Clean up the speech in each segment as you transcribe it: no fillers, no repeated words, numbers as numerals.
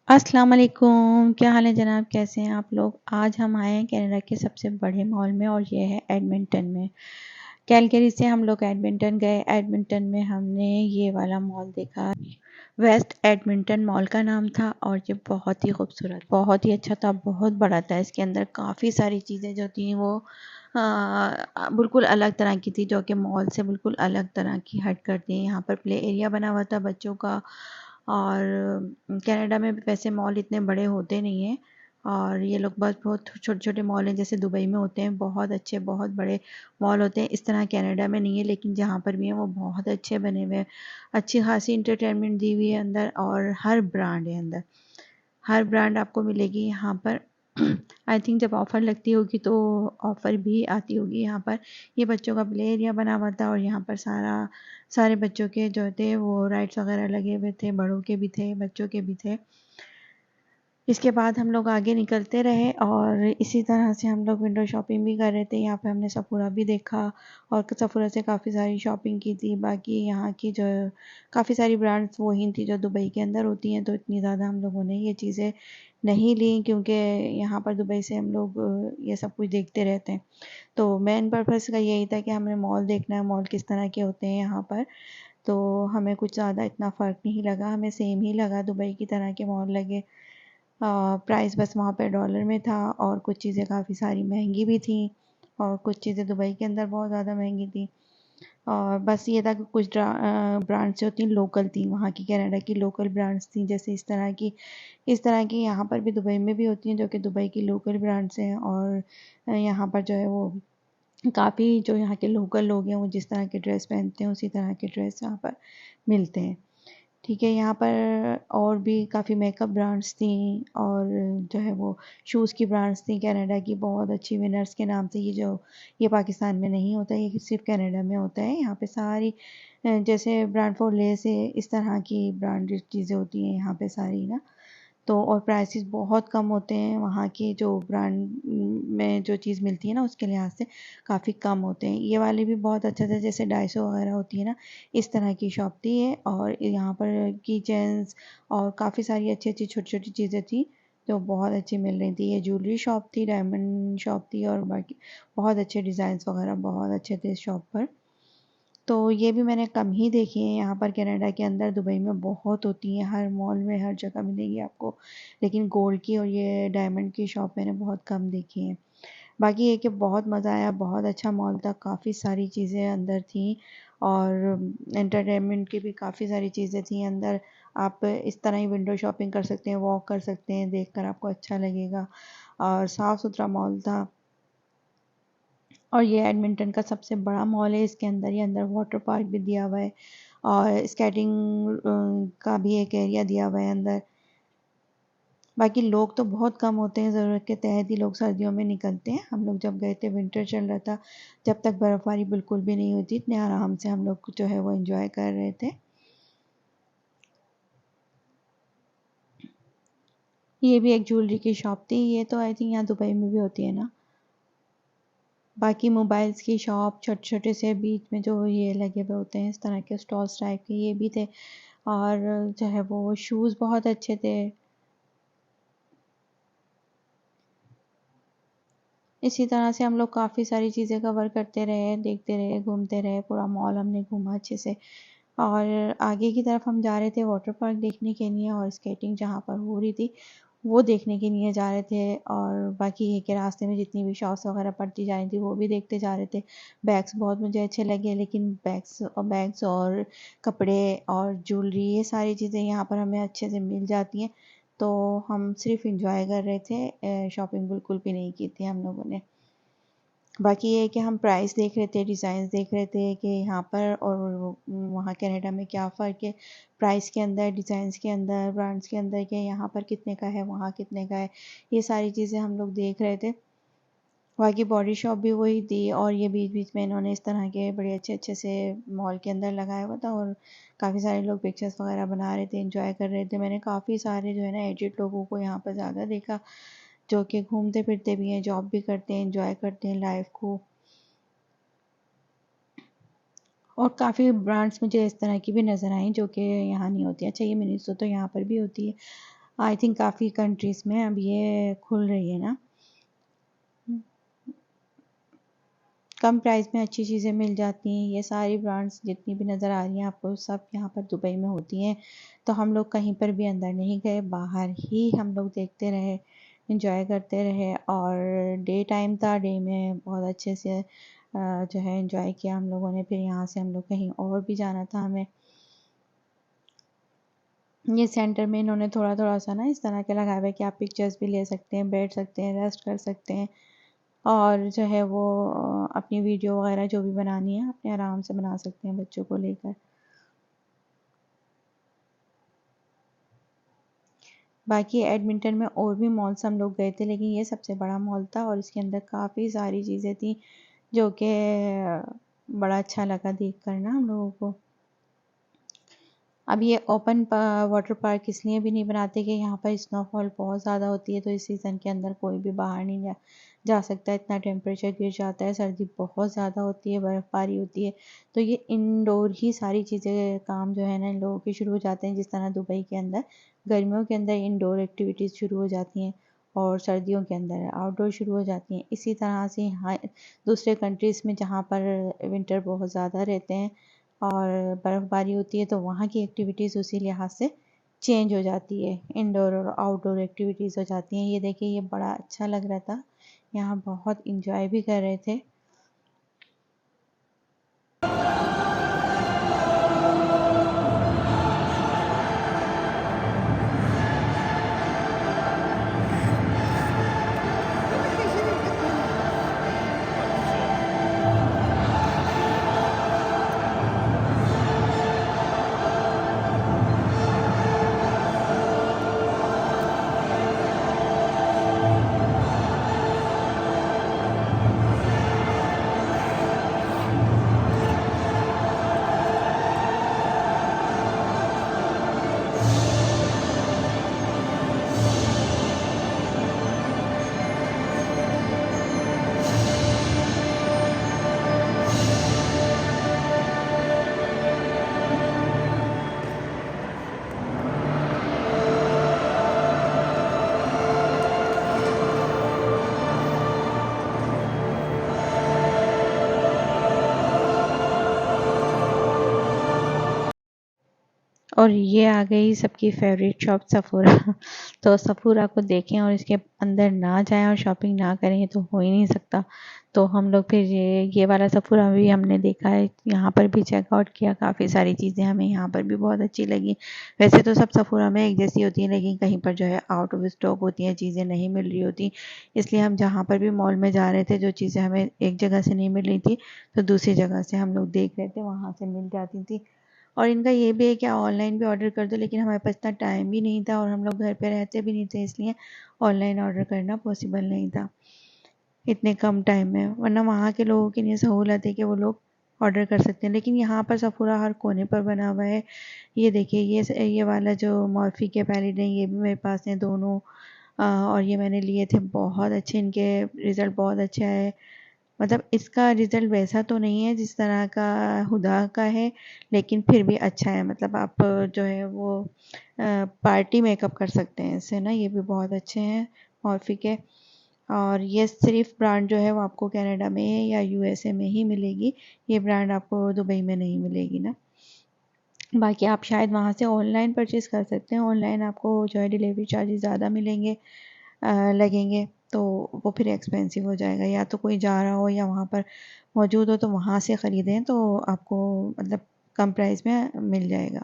अस्सलाम वालेकुम, क्या हाल है जनाब? कैसे हैं आप लोग? आज हम आए हैं कनाडा के सबसे बड़े मॉल में और ये है एडमिंटन में। कैलगरी से हम लोग एडमिंटन गए। एडमिंटन में हमने ये वाला मॉल देखा। वेस्ट एडमिंटन मॉल का नाम था और ये बहुत ही खूबसूरत, बहुत ही अच्छा था, बहुत बड़ा था। इसके अंदर काफ़ी सारी चीज़ें जो थी वो बिल्कुल अलग तरह की थी, जो कि मॉल से बिल्कुल अलग तरह की हट कर थी। यहाँ पर प्ले एरिया बना हुआ था बच्चों का। और कनाडा में वैसे मॉल इतने बड़े होते नहीं हैं और ये लोग बस बहुत छोटे छोटे मॉल हैं, जैसे दुबई में होते हैं बहुत अच्छे बहुत बड़े मॉल होते हैं। इस तरह कनाडा में नहीं है, लेकिन जहाँ पर भी है वो बहुत अच्छे बने हुए हैं। अच्छी खासी इंटरटेनमेंट दी हुई है अंदर और हर ब्रांड है अंदर। हर ब्रांड आपको मिलेगी यहाँ पर। आई थिंक जब ऑफ़र लगती होगी तो ऑफ़र भी आती होगी यहाँ पर। ये बच्चों का प्ले एरिया बना हुआ था और यहाँ पर सारे बच्चों के जो थे वो राइड्स वगैरह लगे हुए थे, बड़ों के भी थे, बच्चों के भी थे। इसके बाद हम लोग आगे निकलते रहे और इसी तरह से हम लोग विंडो शॉपिंग भी कर रहे थे। यहाँ पे हमने सफूरा भी देखा और सफूरा से काफ़ी सारी शॉपिंग की थी। बाकी यहाँ की जो काफ़ी सारी ब्रांड्स वही थी जो दुबई के अंदर होती हैं, तो इतनी ज़्यादा हम लोगों ने ये चीज़ें नहीं ली, क्योंकि यहाँ पर दुबई से हम लोग ये सब कुछ देखते रहते हैं। तो मेन पर्पज़ का यही था कि हमें मॉल देखना है, मॉल किस तरह के होते हैं यहाँ पर। तो हमें कुछ ज़्यादा इतना फ़र्क नहीं लगा, हमें सेम ही लगा, दुबई की तरह के मॉल लगे। प्राइस बस वहाँ पे डॉलर में था और कुछ चीज़ें काफ़ी सारी महंगी भी थी और कुछ चीज़ें दुबई के अंदर बहुत ज़्यादा महंगी थी। और बस ये था कि कुछ ब्रांड्स जो थी लोकल थी, वहाँ की कनाडा की लोकल ब्रांड्स थी, जैसे इस तरह की यहाँ पर भी दुबई में भी होती हैं, जो कि दुबई की लोकल ब्रांड्स हैं। और यहाँ पर जो है वो काफ़ी जो यहाँ के लोकल लोग हैं वो जिस तरह के ड्रेस पहनते हैं उसी तरह के ड्रेस यहाँ पर मिलते हैं। ठीक है, यहाँ पर और भी काफ़ी मेकअप ब्रांड्स थी और जो है वो शूज़ की ब्रांड्स थी कनाडा की, बहुत अच्छी विनर्स के नाम से। ये पाकिस्तान में नहीं होता, ये सिर्फ कनाडा में होता है। यहाँ पे सारी जैसे ब्रांड फॉर लेस है, इस तरह की ब्रांडेड चीज़ें होती हैं यहाँ पे सारी ना। तो और प्राइसेस बहुत कम होते हैं वहाँ की, जो ब्रांड में जो चीज़ मिलती है ना उसके लिहाज से काफ़ी कम होते हैं। ये वाली भी बहुत अच्छा था, जैसे डाइसो वगैरह होती है ना, इस तरह की शॉप थी ये। और यहाँ पर की चेन्स और काफ़ी सारी अच्छी अच्छी छोटी छोटी चीज़ें थी जो बहुत अच्छी मिल रही थी। ये ज्वेलरी शॉप थी, डायमंड शॉप थी और बाकी बहुत अच्छे डिज़ाइंस वगैरह बहुत अच्छे थे इस शॉप पर। तो ये भी मैंने कम ही देखी है यहाँ पर कनाडा के अंदर। दुबई में बहुत होती हैं, हर मॉल में हर जगह मिलेगी आपको, लेकिन गोल्ड की और ये डायमंड की शॉप मैंने बहुत कम देखी है। बाकी ये कि बहुत मज़ा आया, बहुत अच्छा मॉल था, काफ़ी सारी चीज़ें अंदर थी और एंटरटेनमेंट की भी काफ़ी सारी चीज़ें थी अंदर। आप इस तरह ही विंडो शॉपिंग कर सकते हैं, वॉक कर सकते हैं, देखकर आपको अच्छा लगेगा। और साफ़ सुथरा मॉल था और ये एडमिंटन का सबसे बड़ा मॉल है। इसके अंदर ही अंदर वाटर पार्क भी दिया हुआ है और स्केटिंग का भी एक एरिया दिया हुआ है अंदर। बाकी लोग तो बहुत कम होते हैं, ज़रूरत के तहत ही लोग सर्दियों में निकलते हैं। हम लोग जब गए थे विंटर चल रहा था, जब तक बर्फ़बारी बिल्कुल भी नहीं हुई थी, इतने आराम से हम लोग जो है वो एंजॉय कर रहे थे। ये भी एक ज्वेलरी की शॉप थी, ये तो आई थिंक यहाँ दुबई में भी होती है ना। बाकी मोबाइल्स की शॉप छोटे छोटे से बीच में जो ये लगे हुए होते हैं इस तरह के स्टॉल्स टाइप के, ये भी थे। और जो है वो शूज़ बहुत अच्छे थे। इसी तरह से हम लोग काफ़ी सारी चीज़ें कवर करते रहे, देखते रहे, घूमते रहे, पूरा मॉल हमने घूमा अच्छे से। और आगे की तरफ हम जा रहे थे वाटर पार्क देखने के लिए और स्केटिंग जहाँ पर हो रही थी वो देखने के लिए जा रहे थे। और बाकी ये कि रास्ते में जितनी भी शॉप्स वगैरह पड़ती जा रही थी वो भी देखते जा रहे थे। बैग्स बहुत मुझे अच्छे लगे, लेकिन बैग्स और कपड़े और ज्वेलरी ये सारी चीज़ें यहाँ पर हमें अच्छे से मिल जाती हैं। तो हम सिर्फ इंजॉय कर रहे थे, शॉपिंग बिल्कुल भी नहीं की थी हम लोगों ने। बाकी ये है कि हम प्राइस देख रहे थे, डिज़ाइंस देख रहे थे कि यहाँ पर और वहाँ कनाडा में क्या फ़र्क है प्राइस के अंदर, डिज़ाइंस के अंदर, ब्रांड्स के अंदर, कि यहाँ पर कितने का है वहाँ कितने का है। ये सारी चीज़ें हम लोग देख रहे थे। बाकी बॉडी शॉप भी वही थी और ये बीच बीच में इन्होंने इस तरह के बड़े अच्छे अच्छे से मॉल के अंदर लगाया हुआ था और काफ़ी सारे लोग पिक्चर्स वगैरह बना रहे थे, एंजॉय कर रहे थे। मैंने काफ़ी सारे जो है ना एजेड लोगों को यहाँ पर ज़्यादा देखा, जो कि घूमते फिरते भी हैं, जॉब भी करते हैं, एंजॉय करते हैं लाइफ को। और काफ़ी ब्रांड्स मुझे इस तरह की भी नज़र आई जो कि यहाँ नहीं होती। अच्छा, ये मिनीसो तो यहाँ पर भी होती है। आई थिंक काफ़ी कंट्रीज़ में अब ये खुल रही है ना। कम प्राइस में अच्छी चीज़ें मिल जाती हैं। ये सारी ब्रांड्स जितनी भी नज़र आ रही हैं आपको सब यहाँ पर दुबई में होती हैं। तो हम लोग कहीं पर भी अंदर नहीं गए, बाहर ही हम लोग देखते रहे, इंजॉय करते रहे। और डे टाइम था, डे में बहुत अच्छे से जो है इंजॉय किया हम लोगों ने। फिर यहाँ से हम लोग कहीं और भी जाना था हमें। ये सेंटर में इन्होंने थोड़ा थोड़ा सा ना इस तरह के लगाया हुआ है कि आप पिक्चर्स भी ले सकते हैं, बैठ सकते हैं, रेस्ट कर सकते हैं। और जो है वो अपनी वीडियो वगैरह जो भी बनानी है अपने आराम से बना सकते हैं बच्चों को लेकर। बाकी एडमिंटन में और भी मॉल्स हम लोग गए थे, लेकिन ये सबसे बड़ा मॉल था और इसके अंदर काफ़ी सारी चीज़ें थी जो कि बड़ा अच्छा लगा देख कर ना हम लोगों को। अब ये ओपन वाटर पार्क इसलिए भी नहीं बनाते कि यहाँ पर स्नोफॉल बहुत ज़्यादा होती है, तो इस सीज़न के अंदर कोई भी बाहर नहीं जा सकता। इतना टेम्परेचर गिर जाता है, सर्दी बहुत ज़्यादा होती है, बर्फ़बारी होती है। तो ये इंडोर ही सारी चीज़ें काम जो है ना इन लोगों के शुरू हो जाते हैं। जिस तरह दुबई के अंदर गर्मियों के अंदर इंडोर एक्टिविटीज़ शुरू हो जाती हैं और सर्दियों के अंदर आउटडोर शुरू हो जाती हैं। इसी तरह से यहाँ दूसरे कंट्रीज़ में जहाँ पर विंटर बहुत ज़्यादा रहते हैं और बर्फ़बारी होती है, तो वहाँ की एक्टिविटीज़ उसी लिहाज से चेंज हो जाती है, इंडोर और आउटडोर एक्टिविटीज़ हो जाती हैं। ये देखिए ये बड़ा अच्छा लग रहा था, यहाँ बहुत इंजॉय भी कर रहे थे। और ये आ गई सबकी फेवरेट शॉप सफूरा। तो सफूरा को देखें और इसके अंदर ना जाएं और शॉपिंग ना करें तो हो ही नहीं सकता। तो हम लोग फिर ये वाला सफूरा भी हमने देखा है, यहाँ पर भी चेकआउट किया। काफ़ी सारी चीज़ें हमें यहाँ पर भी बहुत अच्छी लगी। वैसे तो सब सफूरा में एक जैसी होती है, लेकिन कहीं पर जो है आउट ऑफ स्टॉक होती हैं, चीज़ें नहीं मिल रही होती। इसलिए हम जहाँ पर भी मॉल में जा रहे थे, जो चीज़ें हमें एक जगह से नहीं मिल रही थी तो दूसरी जगह से हम लोग देख रहे थे, वहाँ से मिल जाती थी। और इनका ये भी है कि ऑनलाइन भी ऑर्डर कर दो, लेकिन हमारे पास इतना टाइम भी नहीं था और हम लोग घर पे रहते भी नहीं थे, इसलिए ऑनलाइन ऑर्डर करना पॉसिबल नहीं था इतने कम टाइम में। वरना वहाँ के लोगों के लिए सहूलत है कि वो लोग ऑर्डर कर सकते हैं। लेकिन यहाँ पर सफूरा हर कोने पर बना हुआ है। ये देखिए ये वाला जो मॉर्फी के पैलेट है ये भी मेरे पास है दोनों। और ये मैंने लिए थे, बहुत अच्छे इनके रिज़ल्ट बहुत अच्छा है। मतलब इसका रिज़ल्ट वैसा तो नहीं है जिस तरह का हुदा का है, लेकिन फिर भी अच्छा है। मतलब आप जो है वो पार्टी मेकअप कर सकते हैं इससे ना। ये भी बहुत अच्छे हैं मॉर्फी के। और ये सिर्फ ब्रांड जो है वो आपको कनाडा में या यूएसए में ही मिलेगी, ये ब्रांड आपको दुबई में नहीं मिलेगी ना। बाकी आप शायद वहाँ से ऑनलाइन परचेज़ कर सकते हैं। ऑनलाइन आपको जो है डिलीवरी चार्जेस ज़्यादा लगेंगे, तो वो फिर एक्सपेंसिव हो जाएगा। या तो कोई जा रहा हो या वहाँ पर मौजूद हो तो वहाँ से ख़रीदें, तो आपको मतलब कम प्राइस में मिल जाएगा।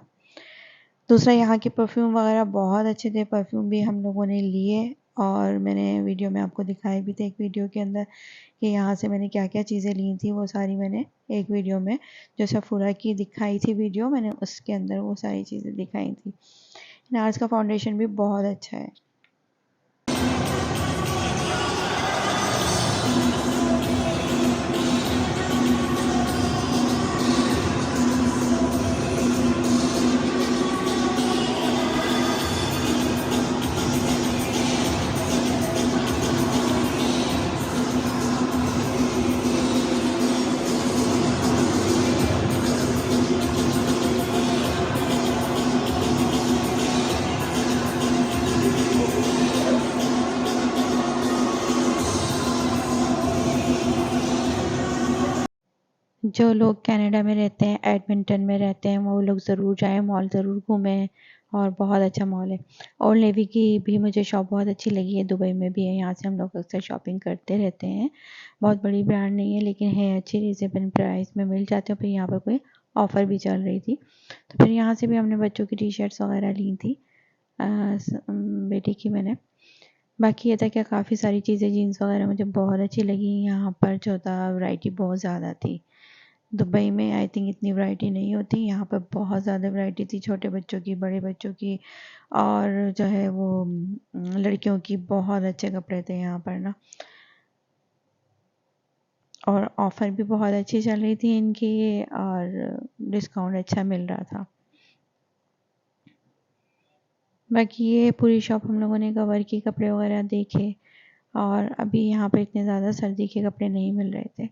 दूसरा यहाँ के परफ्यूम वगैरह बहुत अच्छे थे, परफ्यूम भी हम लोगों ने लिए और मैंने वीडियो में आपको दिखाए भी थे एक वीडियो के अंदर कि यहाँ से मैंने क्या क्या चीज़ें ली थी। वो सारी मैंने एक वीडियो में जो सफूरा की दिखाई थी वीडियो, मैंने उसके अंदर वो सारी चीज़ें दिखाई थी। नार्स का फाउंडेशन भी बहुत अच्छा है। जो लोग कनाडा में रहते हैं, एडमिंटन में रहते हैं, वो लोग ज़रूर जाएं, मॉल ज़रूर घूमें और बहुत अच्छा मॉल है। ओल्ड नेवी की भी मुझे शॉप बहुत अच्छी लगी है, दुबई में भी है, यहाँ से हम लोग अक्सर शॉपिंग करते रहते हैं। बहुत बड़ी ब्रांड नहीं है लेकिन है अच्छी, रीजनेबल प्राइस में मिल जाते हैं। फिर यहाँ पर कोई ऑफ़र भी चल रही थी तो फिर यहाँ से भी हमने बच्चों की टी शर्ट्स वगैरह ली थी, बेटी की मैंने। बाकी ये था क्या, काफ़ी सारी चीज़ें जीन्स वगैरह मुझे बहुत अच्छी लगी। यहाँ पर जो था वैरायटी बहुत ज़्यादा थी। दुबई में आई थिंक इतनी वैरायटी नहीं होती, यहाँ पर बहुत ज़्यादा वैरायटी थी, छोटे बच्चों की, बड़े बच्चों की, और जो है वो लड़कियों की। बहुत अच्छे कपड़े थे यहाँ पर ना, और ऑफ़र भी बहुत अच्छी चल रही थी इनकी, और डिस्काउंट अच्छा मिल रहा था। बाकी ये पूरी शॉप हम लोगों ने कवर की, कपड़े वगैरह देखे, और अभी यहाँ पर इतने ज़्यादा सर्दी के कपड़े नहीं मिल रहे थे।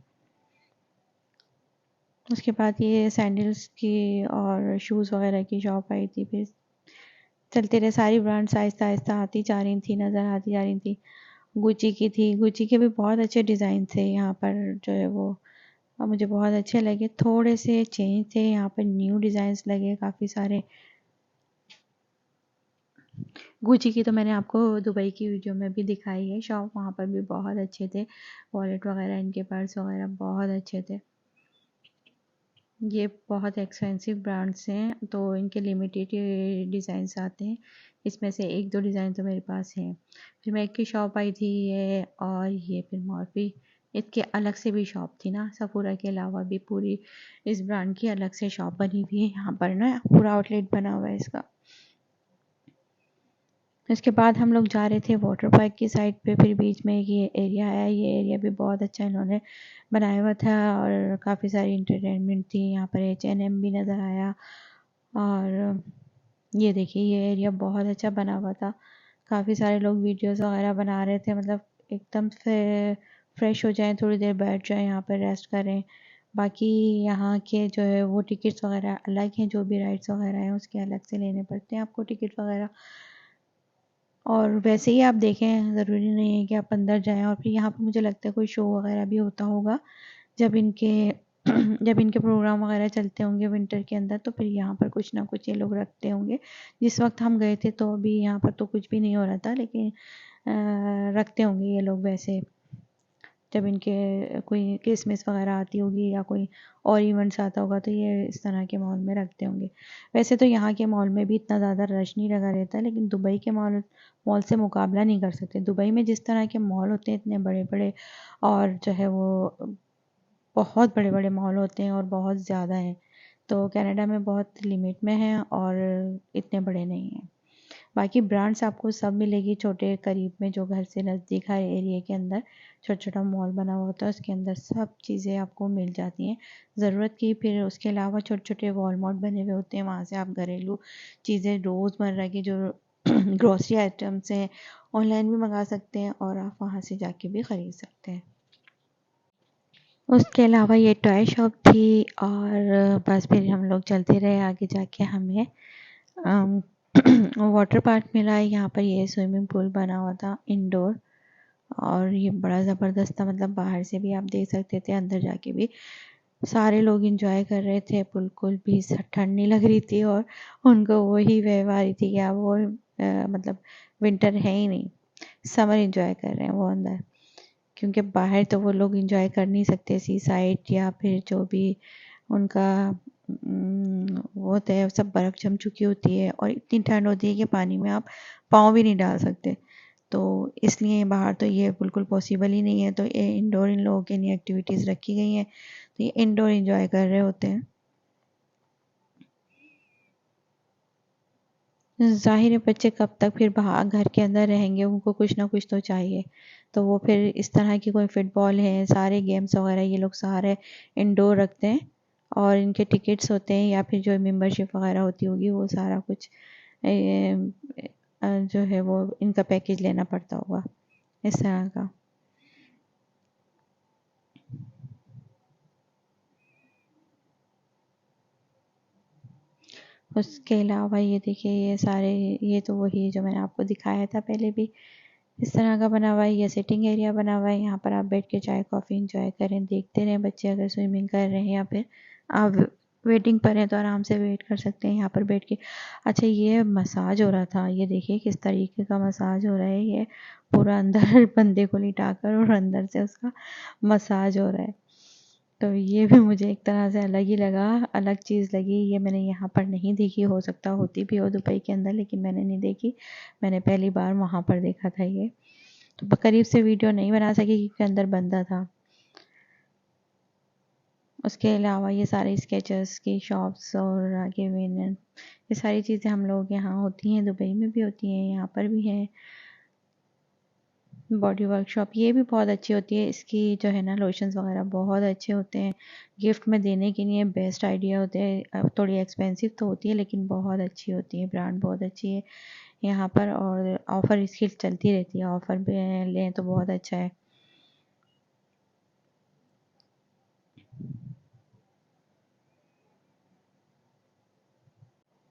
उसके बाद ये सैंडल्स की और शूज़ वगैरह की शॉप आई थी। फिर चलते रहे, सारी ब्रांड्स आहिस्ता आहिस्ता आती जा रही थी, नज़र आती जा रही थी। गुची की थी, गुची के भी बहुत अच्छे डिज़ाइन थे यहाँ पर, जो है वो मुझे बहुत अच्छे लगे। थोड़े से चेंज थे यहाँ पर, न्यू डिज़ाइंस लगे काफ़ी सारे। गुची की तो मैंने आपको दुबई की वीडियो में भी दिखाई है शॉप, वहाँ पर भी बहुत अच्छे थे। वॉलेट वगैरह, इनके पर्स वगैरह बहुत अच्छे थे। ये बहुत एक्सपेंसिव ब्रांड्स हैं तो इनके लिमिटेड डिज़ाइंस आते हैं, इसमें से एक दो डिज़ाइन तो मेरे पास हैं। फिर मैं एक की शॉप आई थी ये, और ये फिर मॉर्फी, इसके अलग से भी शॉप थी ना, सफूरा के अलावा भी पूरी इस ब्रांड की अलग से शॉप बनी हुई है यहाँ पर ना, पूरा आउटलेट बना हुआ है इसका। इसके बाद हम लोग जा रहे थे वाटर पार्क की साइड पे, फिर बीच में ये एरिया आया, ये एरिया भी बहुत अच्छा इन्होंने बनाया हुआ था, और काफ़ी सारी इंटरटेनमेंट थी यहाँ पर। H&M भी नज़र आया, और ये देखिए ये एरिया बहुत अच्छा बना हुआ था। काफ़ी सारे लोग वीडियोस वगैरह बना रहे थे, मतलब एकदम से फ्रेश हो जाएं, थोड़ी देर बैठ जाएं यहाँ पर, रेस्ट करें। बाकी यहाँ के जो है वो टिकट्स वगैरह अलग हैं, जो भी राइड्स वगैरह हैं उसके अलग से लेने पड़ते हैं आपको टिकट वगैरह। और वैसे ही आप देखें, ज़रूरी नहीं है कि आप अंदर जाएं। और फिर यहाँ पर मुझे लगता है कोई शो वगैरह भी होता होगा जब इनके जब इनके प्रोग्राम वगैरह चलते होंगे विंटर के अंदर, तो फिर यहाँ पर कुछ ना कुछ ये लोग रखते होंगे। जिस वक्त हम गए थे तो अभी यहाँ पर तो कुछ भी नहीं हो रहा था, लेकिन रखते होंगे ये लोग वैसे, जब इनके कोई क्रिसमस वगैरह आती होगी या कोई और इवेंट्स आता होगा तो ये इस तरह के मॉल में रखते होंगे। वैसे तो यहाँ के मॉल में भी इतना ज़्यादा रश नहीं लगा रहता, लेकिन दुबई के मॉल मॉल से मुकाबला नहीं कर सकते। दुबई में जिस तरह के मॉल होते हैं, इतने बड़े बड़े, और जो है वो बहुत बड़े बड़े मॉल होते हैं और बहुत ज़्यादा हैं, तो कनाडा में बहुत लिमिट में है और इतने बड़े नहीं हैं। बाकी ब्रांड्स आपको सब मिलेगी, छोटे करीब में जो घर से नज़दीक हर एरिया के अंदर छोटा छोटा मॉल बना हुआ होता है, उसके अंदर सब चीज़ें आपको मिल जाती हैं ज़रूरत की। फिर उसके अलावा छोटे छोटे वॉलमार्ट बने हुए होते हैं, वहाँ से आप घरेलू चीज़ें, रोज़मर्रा की जो ग्रोसरी आइटम्स हैं, ऑनलाइन भी मंगा सकते हैं और आप वहाँ से जाके भी ख़रीद सकते हैं। उसके अलावा ये टॉय शॉप थी, और बस फिर हम लोग चलते रहे। आगे जाके हमें वाटर पार्क मिला है। यहाँ पर ये स्विमिंग पूल बना हुआ था इंडोर, और ये बड़ा ज़बरदस्त था, मतलब बाहर से भी आप देख सकते थे, अंदर जाके भी सारे लोग एंजॉय कर रहे थे। बिल्कुल भी ठंड नहीं लग रही थी, और उनको वही व्यवहार थी कि अब वो मतलब विंटर है ही नहीं, समर एंजॉय कर रहे हैं वो अंदर, क्योंकि बाहर तो वो लोग एंजॉय कर नहीं सकते, सी साइड या फिर जो भी उनका वो होता है, सब बर्फ़ जम चुकी होती है और इतनी ठंड होती है कि पानी में आप पाँव भी नहीं डाल सकते। तो इसलिए बाहर तो ये बिल्कुल पॉसिबल ही नहीं है, तो ये इंडोर इन लोगों के लिए एक्टिविटीज़ रखी गई हैं, तो ये इंडोर एंजॉय कर रहे होते हैं। ज़ाहिर है बच्चे कब तक फिर बाहर घर के अंदर रहेंगे, उनको कुछ ना कुछ तो चाहिए। तो वो फिर इस तरह की कोई फुटबॉल है, सारे गेम्स वगैरह ये लोग सारे इंडोर रखते हैं, और इनके टिकट्स होते हैं या फिर जो मेंबरशिप वगैरह होती होगी वो सारा कुछ जो है वो इनका पैकेज लेना पड़ता होगा, इस तरह का। उसके अलावा ये देखिए, ये सारे, ये तो वही जो मैंने आपको दिखाया था पहले भी, इस तरह का बना हुआ है। ये सिटिंग एरिया बना हुआ है, यहाँ पर आप बैठ के चाय कॉफ़ी इंजॉय करें, देखते रहें। बच्चे अगर स्विमिंग कर रहे हैं या फिर आप वेटिंग पर हैं तो आराम से वेट कर सकते हैं यहाँ पर बैठ के। अच्छा, ये मसाज हो रहा था, ये देखिए किस तरीके का मसाज हो रहा है। ये पूरा अंदर बंदे को लिटा कर और अंदर से उसका मसाज हो रहा है। तो ये भी मुझे एक तरह से अलग ही लगा, अलग चीज़ लगी। ये मैंने यहाँ पर नहीं देखी, हो सकता होती भी हो दुबई के अंदर, लेकिन मैंने नहीं देखी। मैंने पहली बार वहाँ पर देखा था ये। तो करीब से वीडियो नहीं बना सकी क्योंकि अंदर बंदा था। उसके अलावा ये सारे स्केचर्स की शॉप्स और आगे ये सारी चीज़ें हम लोग यहाँ होती हैं, दुबई में भी होती हैं, यहाँ पर भी है। बॉडी वर्कशॉप ये भी बहुत अच्छी होती है। इसकी जो है ना लोशंस वगैरह बहुत अच्छे होते हैं, गिफ्ट में देने के लिए बेस्ट आइडिया होते हैं। थोड़ी एक्सपेंसिव तो होती है लेकिन बहुत अच्छी होती है, ब्रांड बहुत अच्छी है यहाँ पर। और ऑफ़र इसकी चलती रहती है, ऑफ़र पे लें तो बहुत अच्छा है।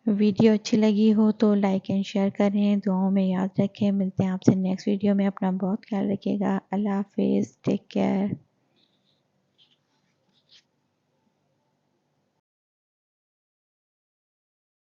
वीडियो अच्छी लगी हो तो लाइक एंड शेयर करें, दुआओं में याद रखें। मिलते हैं आपसे नेक्स्ट वीडियो में। अपना बहुत ख्याल रखिएगा। अल्लाह हाफिज़, टेक केयर।